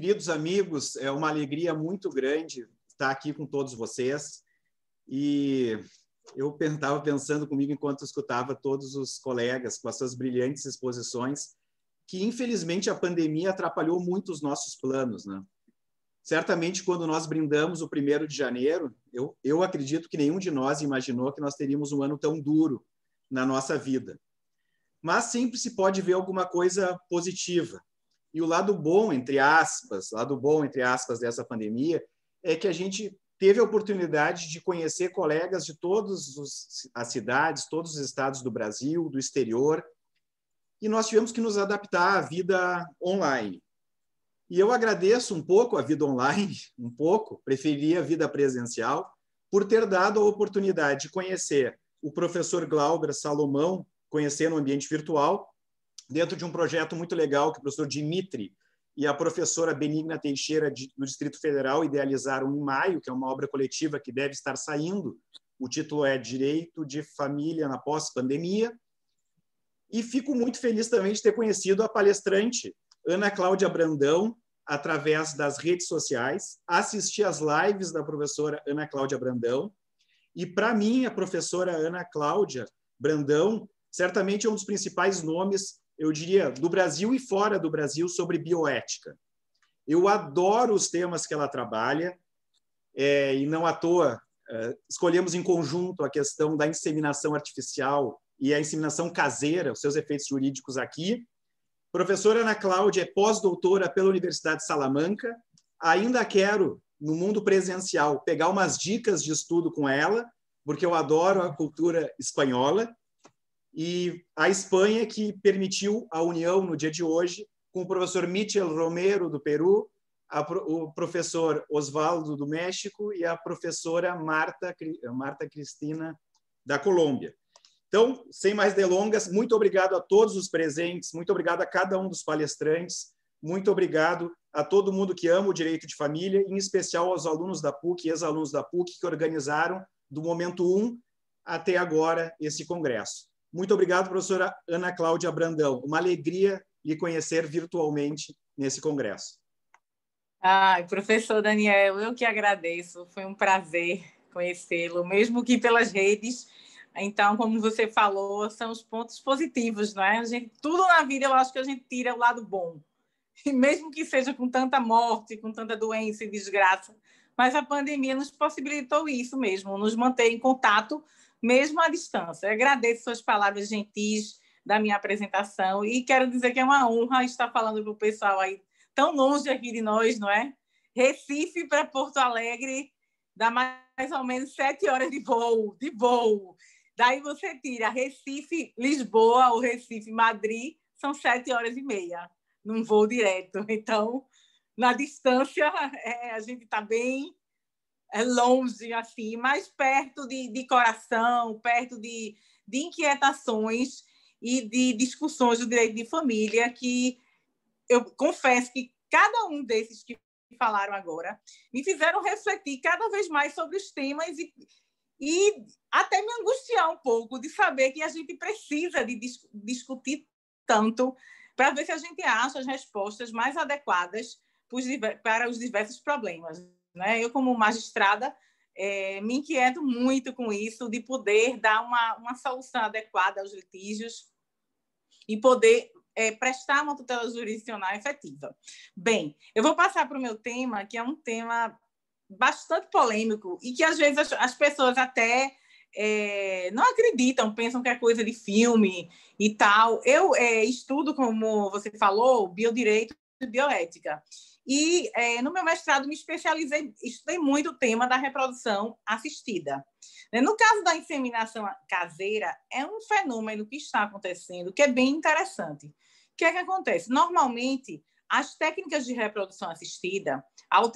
Queridos amigos, é uma alegria muito grande estar aqui com todos vocês. E eu estava pensando comigo enquanto escutava todos os colegas com as suas brilhantes exposições, que infelizmente a pandemia atrapalhou muito os nossos planos, né? Certamente, quando nós brindamos o 1º de janeiro, eu acredito que nenhum de nós imaginou que nós teríamos um ano tão duro na nossa vida. Mas sempre se pode ver alguma coisa positiva. E o lado bom, entre aspas, dessa pandemia é que a gente teve a oportunidade de conhecer colegas de todas as cidades, todos os estados do Brasil, do exterior, e nós tivemos que nos adaptar à vida online. E eu agradeço um pouco a vida online, preferiria a vida presencial, por ter dado a oportunidade de conhecer o professor Glauber Salomão, conhecer no ambiente virtual, dentro de um projeto muito legal que o professor Dimitri e a professora Benigna Teixeira, do Distrito Federal, idealizaram em maio, que é uma obra coletiva que deve estar saindo. O título é Direito de Família na Pós-Pandemia. E fico muito feliz também de ter conhecido a palestrante Ana Cláudia Brandão, através das redes sociais, assisti às lives da professora Ana Cláudia Brandão, e, para mim, a professora Ana Cláudia Brandão certamente é um dos principais nomes, eu diria, do Brasil e fora do Brasil, sobre bioética. Eu adoro os temas que ela trabalha, e não à toa escolhemos em conjunto a questão da inseminação artificial e a inseminação caseira, os seus efeitos jurídicos aqui. Professora Ana Cláudia é pós-doutora pela Universidade de Salamanca. Ainda quero, no mundo presencial, pegar umas dicas de estudo com ela, porque eu adoro a cultura espanhola. E a Espanha que permitiu a união, no dia de hoje, com o professor Michel Romero, do Peru, o professor Osvaldo, do México, e a professora Marta Cristina, da Colômbia. Então, sem mais delongas, muito obrigado a todos os presentes, muito obrigado a cada um dos palestrantes, muito obrigado a todo mundo que ama o direito de família, em especial aos alunos da PUC e ex-alunos da PUC que organizaram, do momento 1 até agora, esse congresso. Muito obrigado, professora Ana Cláudia Brandão. Uma alegria lhe conhecer virtualmente nesse congresso. Ai, professor Daniel, eu que agradeço. Foi um prazer conhecê-lo, mesmo que pelas redes. Então, como você falou, são os pontos positivos, não é? Tudo na vida, eu acho que a gente tira o lado bom. E mesmo que seja com tanta morte, com tanta doença e desgraça, mas a pandemia nos possibilitou isso mesmo, nos manter em contato, mesmo à distância. Eu agradeço suas palavras gentis da minha apresentação e quero dizer que é uma honra estar falando para o pessoal aí tão longe aqui de nós, não é? Recife para Porto Alegre dá mais ou menos 7 horas de voo. Daí você tira Recife-Lisboa ou Recife-Madrid, são 7 horas e meia, num voo direto. Então, na distância, a gente está bem longe, assim, mas perto de coração, perto de inquietações e de discussões do direito de família, que eu confesso que cada um desses que falaram agora me fizeram refletir cada vez mais sobre os temas e até me angustiar um pouco de saber que a gente precisa de discutir tanto para ver se a gente acha as respostas mais adequadas para os diversos problemas, né? Eu, como magistrada, me inquieto muito com isso, de poder dar uma solução adequada aos litígios e poder prestar uma tutela jurisdicional efetiva. Bem, eu vou passar para o meu tema, que é um tema bastante polêmico e que, às vezes, as pessoas até não acreditam, pensam que é coisa de filme e tal. Eu estudo, como você falou, biodireito e bioética. E, no meu mestrado, me estudei muito o tema da reprodução assistida. No caso da inseminação caseira, é um fenômeno que está acontecendo que é bem interessante. O que é que acontece? Normalmente, as técnicas de reprodução assistida,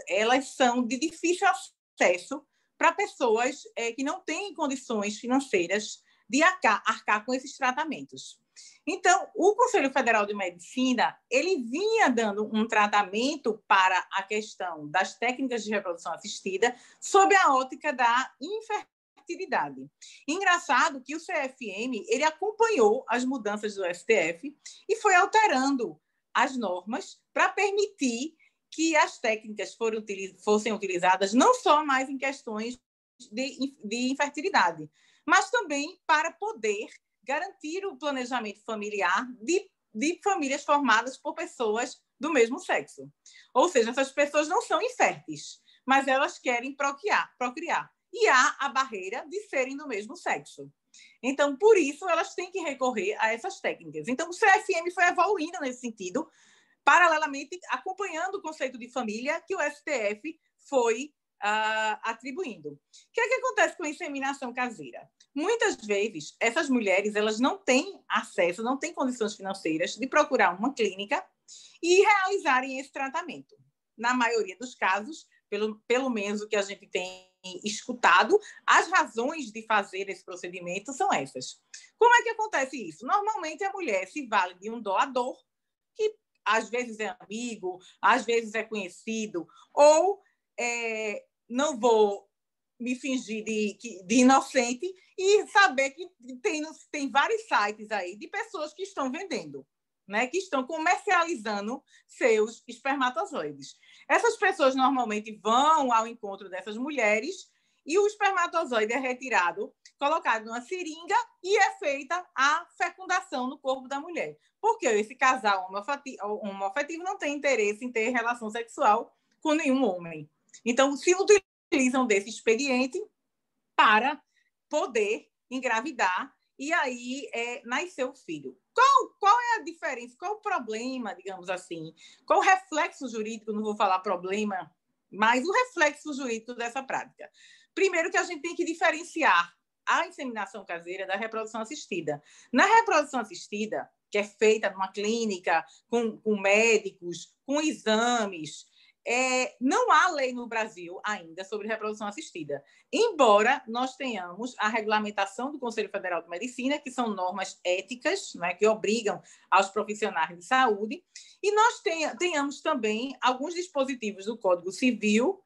elas são de difícil acesso para pessoas que não têm condições financeiras de arcar com esses tratamentos. Então, o Conselho Federal de Medicina, ele vinha dando um tratamento para a questão das técnicas de reprodução assistida sob a ótica da infertilidade. Engraçado que o CFM, ele acompanhou as mudanças do STF e foi alterando as normas para permitir que as técnicas fossem utilizadas não só mais em questões de infertilidade, mas também para poder garantir o planejamento familiar de famílias formadas por pessoas do mesmo sexo. Ou seja, essas pessoas não são inférteis, mas elas querem procriar. E há a barreira de serem do mesmo sexo. Então, por isso, elas têm que recorrer a essas técnicas. Então, o CFM foi evoluindo nesse sentido, paralelamente acompanhando o conceito de família que o STF foi atribuindo. O que é que acontece com a inseminação caseira? Muitas vezes, essas mulheres elas não têm acesso, não têm condições financeiras de procurar uma clínica e realizarem esse tratamento. Na maioria dos casos, pelo menos o que a gente tem escutado, as razões de fazer esse procedimento são essas. Como é que acontece isso? Normalmente, a mulher se vale de um doador, que às vezes é amigo, às vezes é conhecido, ou não vou me fingir de inocente e saber que tem vários sites aí de pessoas que estão vendendo, né, que estão comercializando seus espermatozoides. Essas pessoas normalmente vão ao encontro dessas mulheres e o espermatozoide é retirado, colocado numa seringa e é feita a fecundação no corpo da mulher. Porque esse casal homoafetivo não tem interesse em ter relação sexual com nenhum homem. Então, se utilizam desse expediente para poder engravidar e aí nascer o filho. Qual é a diferença? Qual o problema, digamos assim? Qual o reflexo jurídico? Não vou falar problema, mas o reflexo jurídico dessa prática. Primeiro que a gente tem que diferenciar a inseminação caseira da reprodução assistida. Na reprodução assistida, que é feita numa clínica, com médicos, com exames, não há lei no Brasil ainda sobre reprodução assistida, embora nós tenhamos a regulamentação do Conselho Federal de Medicina, que são normas éticas, né, que obrigam aos profissionais de saúde, e nós tenhamos também alguns dispositivos do Código Civil,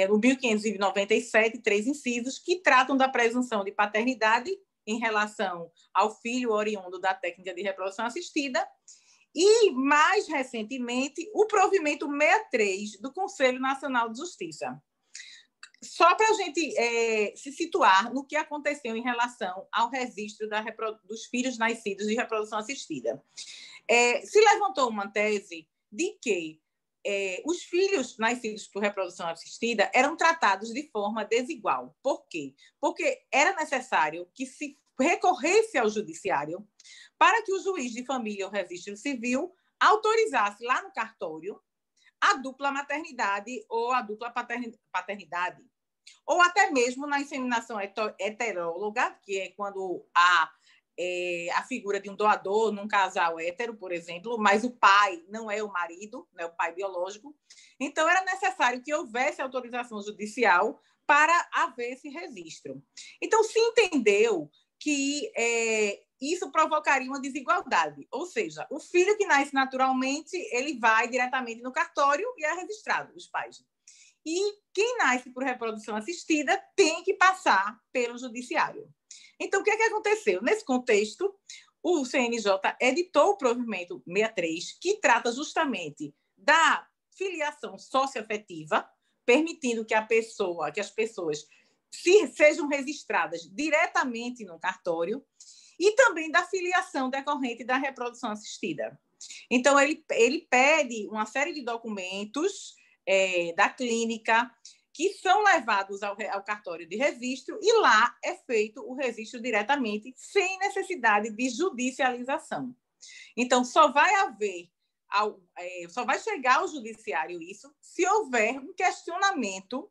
no 1597, 3 incisos, que tratam da presunção de paternidade em relação ao filho oriundo da técnica de reprodução assistida. E, mais recentemente, o provimento 63 do Conselho Nacional de Justiça. Só para a gente se situar no que aconteceu em relação ao registro dos filhos nascidos de reprodução assistida. Se levantou uma tese de que os filhos nascidos por reprodução assistida eram tratados de forma desigual. Por quê? Porque era necessário que se recorresse ao judiciário para que o juiz de família ou registro civil autorizasse lá no cartório a dupla maternidade ou a dupla paternidade. Ou até mesmo na inseminação heteróloga, que é quando há a figura de um doador num casal hétero, por exemplo, mas o pai não é o marido, né, o pai biológico. Então, era necessário que houvesse autorização judicial para haver esse registro. Então, se entendeu que isso provocaria uma desigualdade, ou seja, o filho que nasce naturalmente, ele vai diretamente no cartório e é registrado, os pais. E quem nasce por reprodução assistida tem que passar pelo judiciário. Então, o que aconteceu? Nesse contexto, o CNJ editou o provimento 63, que trata justamente da filiação socioafetiva, permitindo que as pessoas sejam registradas diretamente no cartório, e também da filiação decorrente da reprodução assistida. Então, ele pede uma série de documentos da clínica que são levados ao cartório de registro e lá é feito o registro diretamente, sem necessidade de judicialização. Então, só vai chegar ao judiciário isso se houver um questionamento,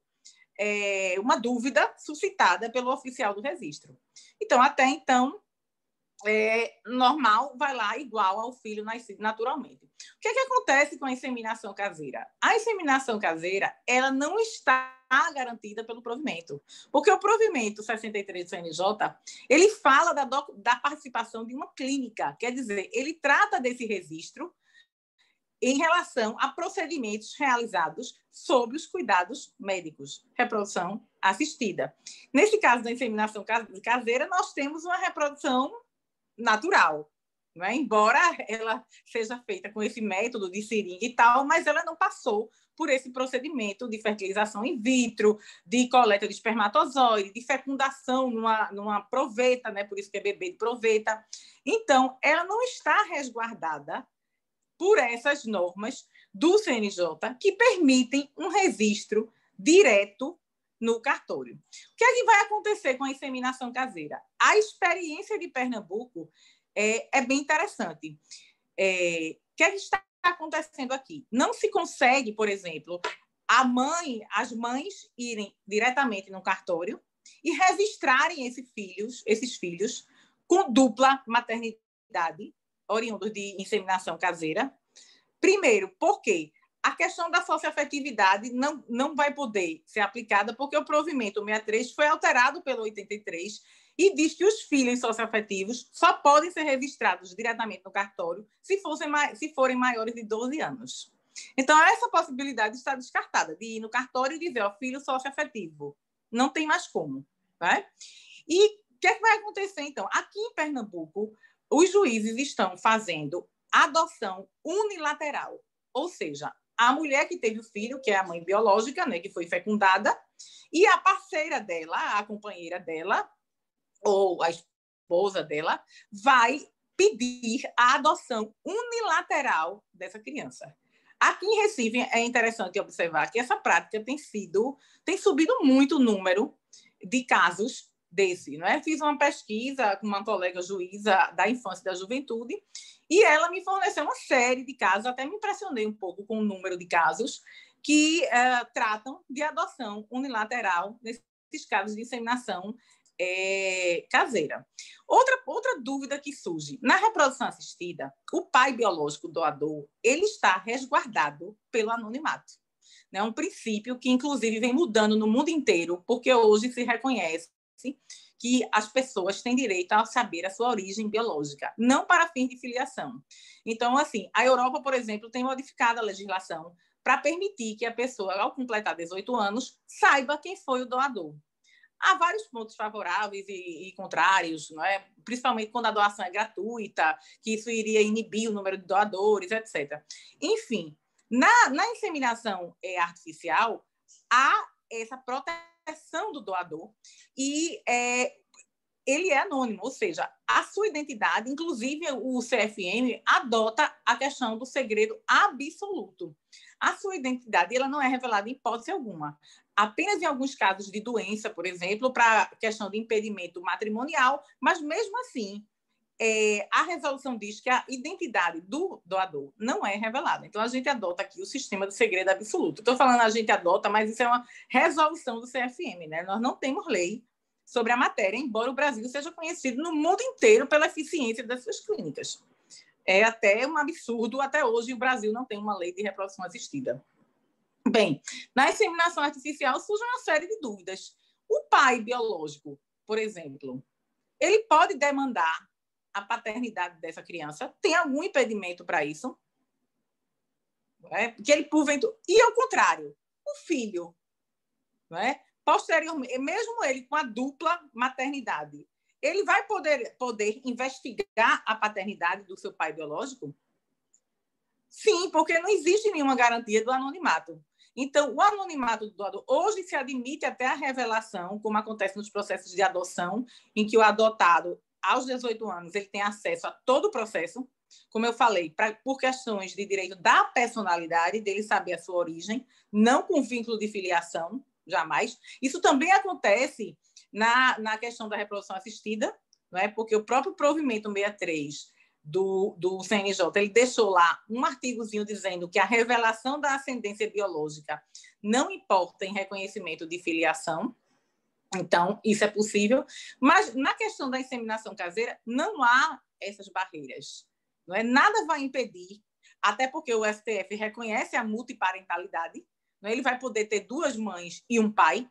uma dúvida suscitada pelo oficial do registro. Então, até então, normal, vai lá igual ao filho nascido naturalmente. O que acontece com a inseminação caseira? A inseminação caseira, ela não está garantida pelo provimento, porque o provimento 63 do CNJ, ele fala da participação de uma clínica, quer dizer, ele trata desse registro em relação a procedimentos realizados sob os cuidados médicos, reprodução assistida. Nesse caso da inseminação caseira, nós temos uma reprodução natural, não é? Embora ela seja feita com esse método de seringa e tal, mas ela não passou por esse procedimento de fertilização in vitro, de coleta de espermatozoide, de fecundação numa proveta, né? Por isso que é bebê de proveta. Então, ela não está resguardada por essas normas do CNJ que permitem um registro direto no cartório. O que é que vai acontecer com a inseminação caseira? A experiência de Pernambuco é bem interessante. O que é que está acontecendo aqui? Não se consegue, por exemplo, as mães irem diretamente no cartório e registrarem esses filhos com dupla maternidade, oriundos de inseminação caseira. Primeiro, porque a questão da socioafetividade não vai poder ser aplicada, porque o provimento 63 foi alterado pelo 83 e diz que os filhos socioafetivos só podem ser registrados diretamente no cartório se forem maiores de 12 anos. Então, essa possibilidade está descartada, de ir no cartório e dizer, ó, filho socioafetivo. Não tem mais como. Né? E o que é que vai acontecer, então? Aqui em Pernambuco, os juízes estão fazendo adoção unilateral, ou seja, a mulher que teve o filho, que é a mãe biológica, né, que foi fecundada, e a parceira dela, a companheira dela, ou a esposa dela, vai pedir a adoção unilateral dessa criança. Aqui em Recife, é interessante observar que essa prática tem subido muito o número de casos desse. Não é? Fiz uma pesquisa com uma colega juíza da infância e da juventude e ela me forneceu uma série de casos, até me impressionei um pouco com o número de casos que tratam de adoção unilateral nesses casos de inseminação caseira. Outra dúvida que surge. Na reprodução assistida, o pai biológico doador ele está resguardado pelo anonimato. É um princípio que, inclusive, vem mudando no mundo inteiro, porque hoje se reconhece que as pessoas têm direito a saber a sua origem biológica, não para fins de filiação. Então, assim, a Europa, por exemplo, tem modificado a legislação para permitir que a pessoa, ao completar 18 anos, saiba quem foi o doador. Há vários pontos favoráveis e contrários, não é? Principalmente quando a doação é gratuita, que isso iria inibir o número de doadores, etc. Enfim, na inseminação artificial, há essa proteção do doador e ele é anônimo, ou seja, a sua identidade, inclusive o CFM, adota a questão do segredo absoluto. A sua identidade ela não é revelada em hipótese alguma. Apenas em alguns casos de doença, por exemplo, para questão de impedimento matrimonial, mas mesmo assim, a resolução diz que a identidade do doador não é revelada. Então, a gente adota aqui o sistema do segredo absoluto. Estou falando a gente adota, mas isso é uma resolução do CFM, né? Nós não temos lei sobre a matéria, embora o Brasil seja conhecido no mundo inteiro pela eficiência das suas clínicas. É até um absurdo, até hoje o Brasil não tem uma lei de reprodução assistida. Bem, na inseminação artificial surge uma série de dúvidas. O pai biológico, por exemplo, ele pode demandar a paternidade dessa criança? Tem algum impedimento para isso? Que ele, porventura... E ao contrário, o filho, não é? Posteriormente, mesmo ele com a dupla maternidade, ele vai poder investigar a paternidade do seu pai biológico? Sim, porque não existe nenhuma garantia do anonimato. Então, o anonimato do doador, hoje se admite até a revelação, como acontece nos processos de adoção, em que o adotado, aos 18 anos, ele tem acesso a todo o processo, como eu falei, por questões de direito da personalidade, dele saber a sua origem, não com vínculo de filiação, jamais. Isso também acontece na questão da reprodução assistida, não é? Porque o próprio provimento 63 do CNJ, ele deixou lá um artigozinho dizendo que a revelação da ascendência biológica não importa em reconhecimento de filiação. Então, isso é possível. Mas, na questão da inseminação caseira, não há essas barreiras. Não é? Nada vai impedir, até porque o STF reconhece a multiparentalidade, não é? Ele vai poder ter duas mães e um pai,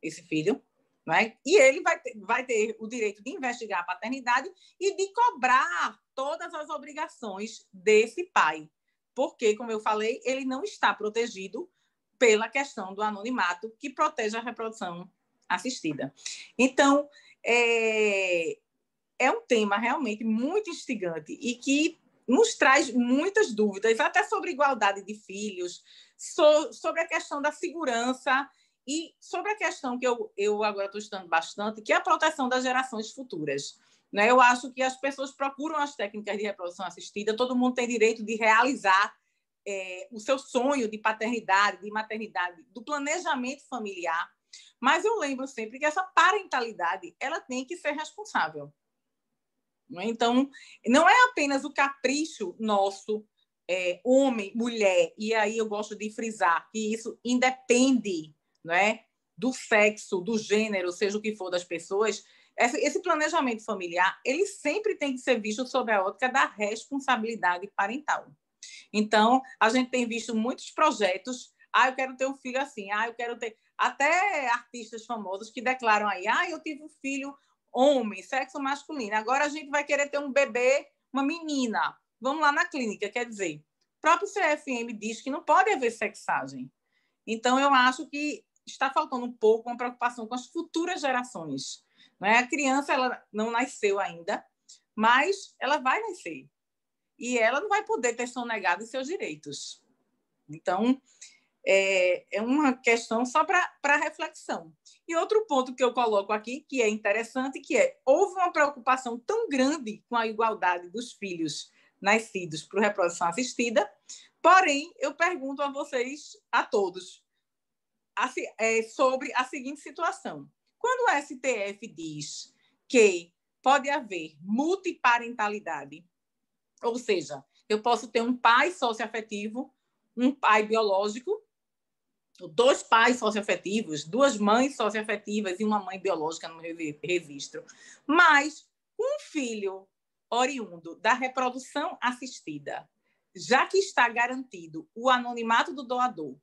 esse filho, não é? E ele vai ter o direito de investigar a paternidade e de cobrar todas as obrigações desse pai, porque, como eu falei, ele não está protegido pela questão do anonimato que protege a reprodução assistida. Então, é um tema realmente muito instigante e que nos traz muitas dúvidas, até sobre igualdade de filhos, sobre a questão da segurança e sobre a questão que eu agora estou estudando bastante, que é a proteção das gerações futuras. Né? Eu acho que as pessoas procuram as técnicas de reprodução assistida, todo mundo tem direito de realizar o seu sonho de paternidade, de maternidade, do planejamento familiar, mas eu lembro sempre que essa parentalidade ela tem que ser responsável. Então, não é apenas o capricho nosso, homem, mulher, e aí eu gosto de frisar que isso independe, não é, do sexo, do gênero, seja o que for das pessoas. Esse planejamento familiar, ele sempre tem que ser visto sob a ótica da responsabilidade parental. Então, a gente tem visto muitos projetos, eu quero ter um filho assim, eu quero ter... Até artistas famosos que declaram aí, eu tive um filho homem, sexo masculino, agora a gente vai querer ter um bebê, uma menina. Vamos lá na clínica, quer dizer, o próprio CFM diz que não pode haver sexagem. Então, eu acho que está faltando um pouco uma preocupação com as futuras gerações. Né? A criança ela não nasceu ainda, mas ela vai nascer. E ela não vai poder ter sonegado os seus direitos. Então, é uma questão só para reflexão. E outro ponto que eu coloco aqui, que é interessante, houve uma preocupação tão grande com a igualdade dos filhos nascidos por reprodução assistida, porém, eu pergunto a vocês, a todos, sobre a seguinte situação. Quando o STF diz que pode haver multiparentalidade, ou seja, eu posso ter um pai socioafetivo, um pai biológico, 2 pais socioafetivos, 2 mães socioafetivas e uma mãe biológica no registro. Mas um filho oriundo da reprodução assistida, já que está garantido o anonimato do doador,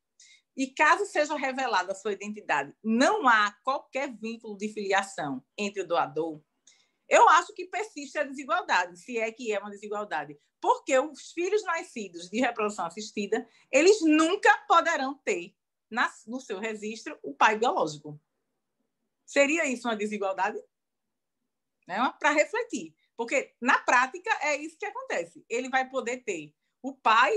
e caso seja revelada a sua identidade, não há qualquer vínculo de filiação entre o doador, eu acho que persiste a desigualdade, se é que é uma desigualdade, porque os filhos nascidos de reprodução assistida, eles nunca poderão ter no seu registro o pai biológico. Seria isso uma desigualdade? Né? Para refletir, porque na prática é isso que acontece. Ele vai poder ter o pai,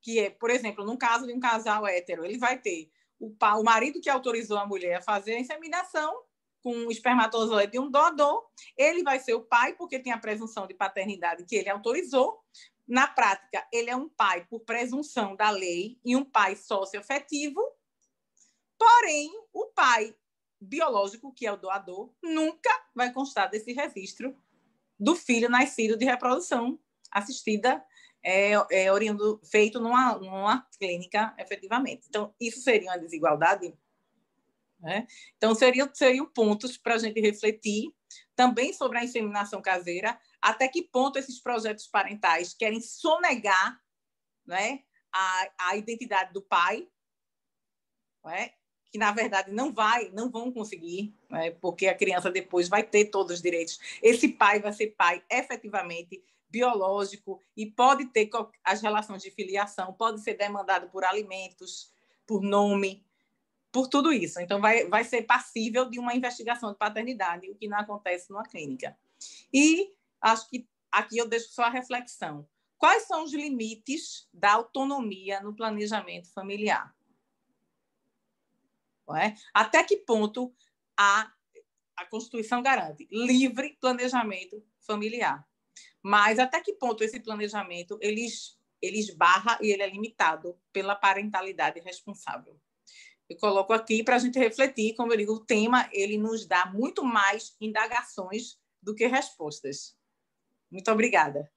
que é, por exemplo, no caso de um casal hétero, ele vai ter o marido que autorizou a mulher a fazer a inseminação com um espermatozoide de um doador, ele vai ser o pai, porque tem a presunção de paternidade que ele autorizou. Na prática, ele é um pai por presunção da lei e um pai socioafetivo, porém, o pai biológico, que é o doador, nunca vai constar desse registro do filho nascido de reprodução assistida, oriundo, feito numa clínica, efetivamente. Então, isso seria uma desigualdade? Né? Então, seriam pontos para a gente refletir também sobre a inseminação caseira, até que ponto esses projetos parentais querem sonegar, né, a identidade do pai, né, que, na verdade, não vão conseguir, né, porque a criança depois vai ter todos os direitos. Esse pai vai ser pai efetivamente biológico e pode ter as relações de filiação, pode ser demandado por alimentos, por nome, por tudo isso. Então, vai ser passível de uma investigação de paternidade, o que não acontece numa clínica. E acho que aqui eu deixo só a reflexão. Quais são os limites da autonomia no planejamento familiar? Não é? Até que ponto a Constituição garante livre planejamento familiar? Mas até que ponto esse planejamento ele esbarra e ele é limitado pela parentalidade responsável? Eu coloco aqui para a gente refletir, como eu digo, o tema ele nos dá muito mais indagações do que respostas. Muito obrigada.